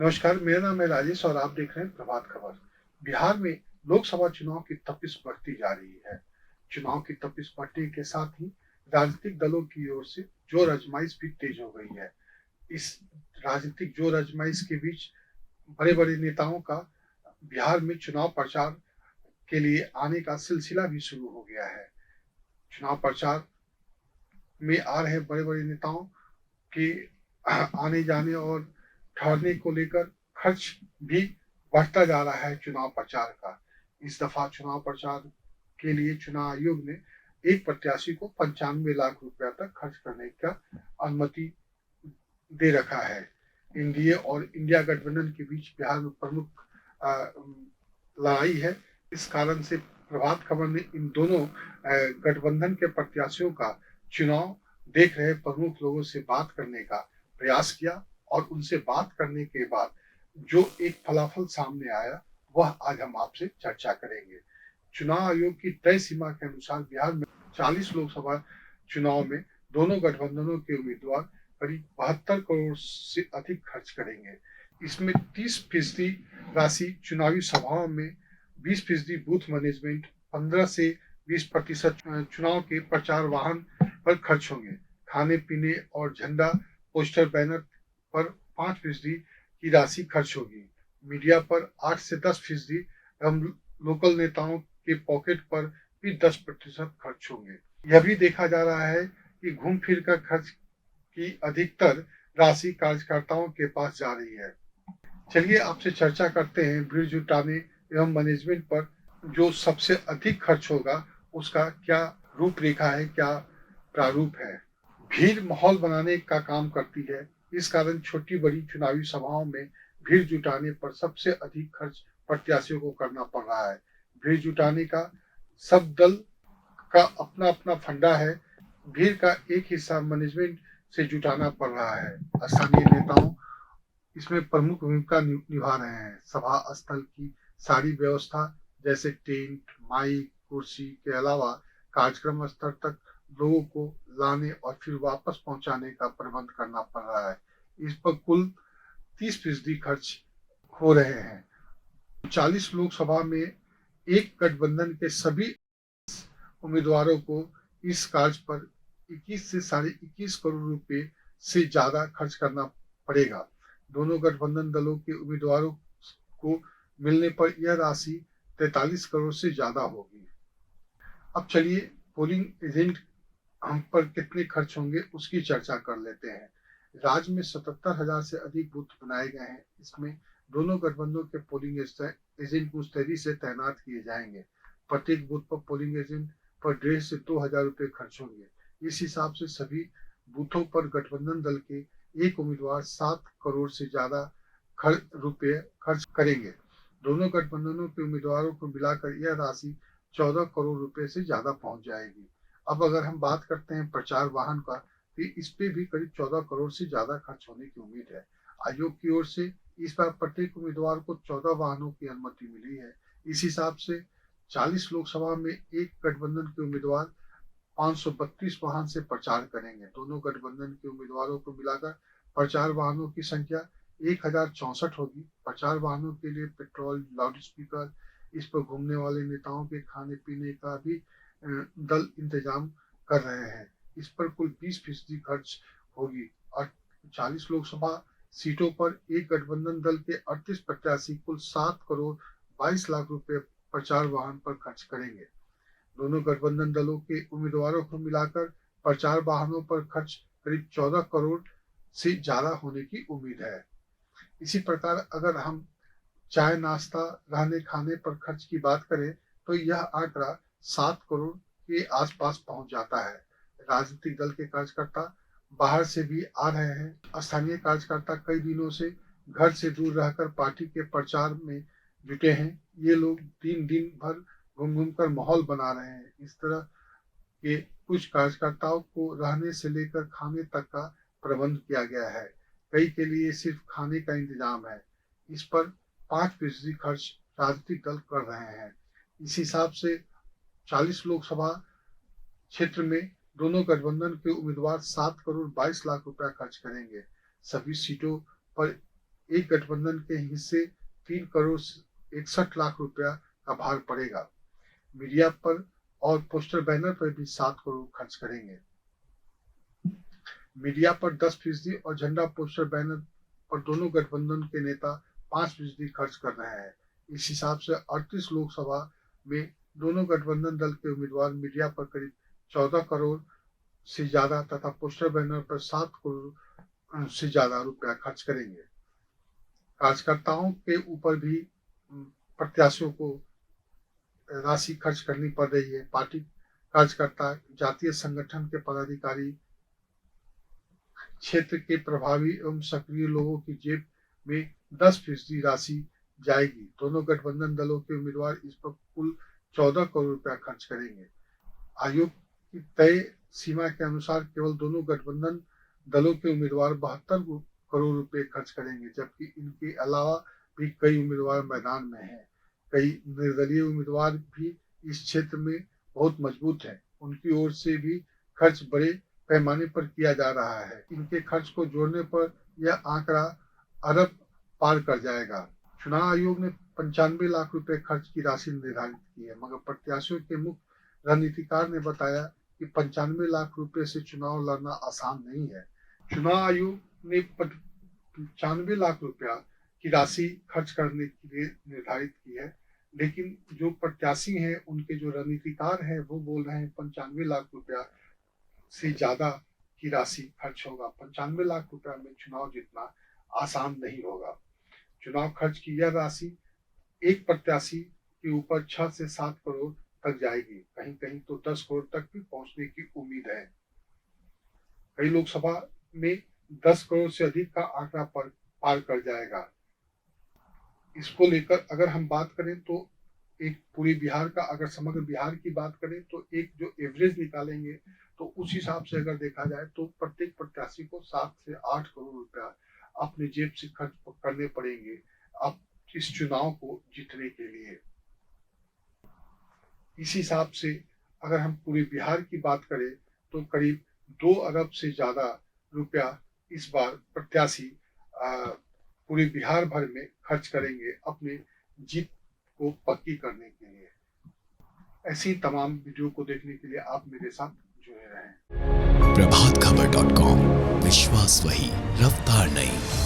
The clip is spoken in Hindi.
नमस्कार, मेरा नाम है राजेश और आप देख रहे हैं प्रभात खबर। बिहार में लोकसभा चुनाव की तपिश बढ़ती जा रही है। चुनाव की तपिश बढ़ने के साथ ही राजनीतिक दलों की ओर से जोर आजमाइश भी तेज हो गई है। इस राजनीतिक जोर आजमाइश के बीच बड़े-बड़े नेताओं का बिहार में चुनाव प्रचार के लिए आने का सिलसिला भी शुरू हो गया है। चुनाव प्रचार में आ रहे बड़े-बड़े नेताओं के आने-जाने और ठहरने को लेकर खर्च भी बढ़ता जा रहा है चुनाव प्रचार का। इस दफा चुनाव प्रचार के लिए चुनाव आयोग ने एक प्रत्याशी को 95 लाख रुपया तक खर्च करने का अनुमति दे रखा है। एनडीए और इंडिया गठबंधन के बीच बिहार में प्रमुख लड़ाई है। इस कारण से प्रभात खबर ने इन दोनों गठबंधन के प्रत्याशियों का चुनाव देख रहे प्रमुख लोगों से बात करने का प्रयास किया और उनसे बात करने के बाद जो एक फलाफल सामने आया वह आज हम आपसे चर्चा करेंगे। चुनाव आयोग की तय सीमा के अनुसार बिहार में 40 लोकसभा चुनाव में दोनों गठबंधनों के उम्मीदवार करीब 72 करोड़ से अधिक खर्च करेंगे। इसमें 30% राशि चुनावी सभाओं में, 20% बूथ मैनेजमेंट, 15 से 20% चुनाव के प्रचार वाहन पर खर्च होंगे। खाने पीने और झंडा पोस्टर बैनर पर 5% की राशि खर्च होगी। मीडिया पर 8 से 10% एवं लोकल नेताओं के पॉकेट पर भी 10% खर्च होंगे। यह भी देखा जा रहा है कि घूम फिर कर खर्च की अधिकतर राशि कार्यकर्ताओं के पास जा रही है। चलिए आपसे चर्चा करते हैं भीड़ जुटाने एवं मैनेजमेंट पर जो सबसे अधिक खर्च होगा उसका क्या रूपरेखा है, क्या प्रारूप है। भीड़ माहौल बनाने का काम करती है। इस कारण छोटी बड़ी चुनावी सभाओं में भीड़ जुटाने पर सबसे अधिक खर्च प्रत्याशियों को करना पड़ रहा है। भीड़ जुटाने का सब दल का अपना अपना फंडा है। भीड़ का एक हिस्सा मैनेजमेंट से जुटाना पड़ रहा है। स्थानीय नेताओं इसमें प्रमुख भूमिका निभा रहे हैं। सभा स्थल की सारी व्यवस्था जैसे टेंट, माइक, कुर्सी के अलावा कार्यक्रम स्थल तक लोगों को लाने और फिर वापस पहुंचाने का प्रबंध करना पड़ रहा है। इस पर कुल 30% खर्च हो रहे हैं। 40 लोकसभा में एक गठबंधन के सभी उम्मीदवारों को इस कार्य पर 21 से साढ़े 21 करोड़ रुपए से ज्यादा खर्च करना पड़ेगा। दोनों गठबंधन दलों के उम्मीदवारों को मिलने पर यह राशि 43 करोड़ से ज्यादा होगी। अब चलिए पोलिंग एजेंट हम पर कितने खर्च होंगे उसकी चर्चा कर लेते हैं। राज्य में 77,000 से अधिक बूथ बनाए गए हैं। इसमें दोनों गठबंधनों के पोलिंग एजेंट मुस्तैदी से तैनात किए जाएंगे। प्रत्येक बूथ पर पोलिंग एजेंट पर 1,500 से 2,000 रुपए खर्च होंगे। इस हिसाब से सभी बूथों पर गठबंधन दल के एक उम्मीदवार 7 करोड़ से ज्यादा रुपए खर्च करेंगे। दोनों गठबंधनों के उम्मीदवारों को मिलाकर यह राशि 14 करोड़ रुपए से ज्यादा पहुंच जाएगी। अब अगर हम बात करते हैं प्रचार वाहन का तो इस पे भी करीब 14 करोड़ से ज्यादा खर्च होने की उम्मीद है। आयोग की ओर से इस बार प्रत्येक उम्मीदवार को 14 वाहनों की अनुमति मिली है। इस हिसाब से 40 लोकसभा में एक गठबंधन के उम्मीदवार 532 वाहन से प्रचार करेंगे। दोनों गठबंधन के उम्मीदवारों को मिलाकर प्रचार वाहनों की संख्या 1064 होगी। प्रचार वाहनों के लिए पेट्रोल, लाउड स्पीकर, इस पर घूमने वाले नेताओं के खाने पीने का भी दल इंतजाम कर रहे हैं। इस पर कुल 20% खर्च होगी और 40 लोकसभा सीटों पर एक गठबंधन दल के 38 प्रत्याशी कुल 7 करोड़ 22 लाख रुपए प्रचार वाहन पर खर्च करेंगे। दोनों गठबंधन दलों के उम्मीदवारों को मिलाकर प्रचार वाहनों पर खर्च करीब 14 करोड़ से ज्यादा होने की उम्मीद है। इसी प्रकार अगर हम चाय नाश्ता रहने खाने पर खर्च की बात करें तो यह आंकड़ा 7 करोड़ के आसपास पहुंच जाता है। राजनीतिक दल के कार्यकर्ता बाहर से भी आ रहे हैं। स्थानीय कार्यकर्ता कई दिनों से घर से दूर रहकर पार्टी के प्रचार में जुटे हैं। ये लोग दिन भर घूम घूम कर माहौल बना रहे हैं। इस तरह के कुछ कार्यकर्ताओं को रहने से लेकर खाने तक का प्रबंध किया गया है। कई के लिए सिर्फ खाने का इंतजाम है। इस पर 5% खर्च राजनीतिक दल कर रहे हैं। इस हिसाब से 40 लोकसभा क्षेत्र में दोनों गठबंधन के उम्मीदवार 7 करोड़ 22 लाख रुपया खर्च करेंगे। सभी सीटों पर एक गठबंधन के हिस्से 3 करोड़ 61 लाख रुपया का भार पड़ेगा। मीडिया पर और पोस्टर बैनर पर भी 7 करोड़ खर्च करेंगे। मीडिया पर 10% और झंडा पोस्टर बैनर पर दोनों गठबंधन के नेता 5% खर्च कर रहे हैं। इस हिसाब से 38 लोकसभा में दोनों गठबंधन दल के उम्मीदवार मीडिया पर करीब 14 करोड़ से ज्यादा तथा पोस्टर बैनर पर 7 करोड़ से ज्यादा रुपया खर्च करेंगे। कार्यकर्ताओं के ऊपर भी प्रत्याशियों को राशि खर्च करनी पड़ रही है। पार्टी कार्यकर्ता, जातीय संगठन के पदाधिकारी, क्षेत्र के प्रभावी एवं सक्रिय लोगों की जेब में 10% राशि जाएगी। दोनों गठबंधन दलों के उम्मीदवार इस पर कुल 14 करोड़ रुपया खर्च करेंगे। आयोग की तय सीमा के अनुसार केवल दोनों गठबंधन दलों के उम्मीदवार 72 करोड़ रुपए खर्च करेंगे, जबकि इनके अलावा भी कई उम्मीदवार मैदान में हैं। कई निर्दलीय उम्मीदवार भी इस क्षेत्र में बहुत मजबूत हैं। उनकी ओर से भी खर्च बड़े पैमाने पर किया जा रहा है। इनके खर्च को जोड़ने पर यह आंकड़ा अरब पार कर जाएगा। चुनाव आयोग ने 95 लाख रुपए खर्च की राशि निर्धारित की है, मगर प्रत्याशियों के मुख्य रणनीतिकार ने बताया कि 95 लाख रुपए से चुनाव लड़ना आसान नहीं है। चुनाव आयोग ने 95 लाख रुपया की राशि खर्च करने के लिए निर्धारित की है, लेकिन जो प्रत्याशी हैं, उनके जो रणनीतिकार हैं, वो बोल रहे हैं 95 लाख रुपया से ज्यादा की राशि खर्च होगा। 95 लाख रुपया में चुनाव जीतना आसान नहीं होगा। चुनाव खर्च की यह राशि एक प्रत्याशी के ऊपर 6 से 7 करोड़ तक जाएगी। कहीं कहीं तो 10 करोड़ तक भी पहुंचने की उम्मीद है। कई लोकसभा में 10 करोड़ से अधिक का आंकड़ा पार कर जाएगा। इसको लेकर अगर हम बात करें तो एक पूरी बिहार का, अगर समग्र बिहार की बात करें तो एक जो एवरेज निकालेंगे तो उस हिसाब से अगर देखा जाए तो प्रत्येक प्रत्याशी को 7 से 8 करोड़ रुपया अपने जेब से खर्च करने पड़ेंगे अब इस चुनाव को जीतने के लिए। इस हिसाब से अगर हम पूरे बिहार की बात करें तो करीब 2 अरब से ज्यादा रुपया इस बार प्रत्याशी पूरे बिहार भर में खर्च करेंगे अपने जीत को पक्की करने के लिए। ऐसी तमाम वीडियो को देखने के लिए आप मेरे साथ जुड़े रहें। प्रभातखबर.com, विश्वास वही, रफ्तार नहीं।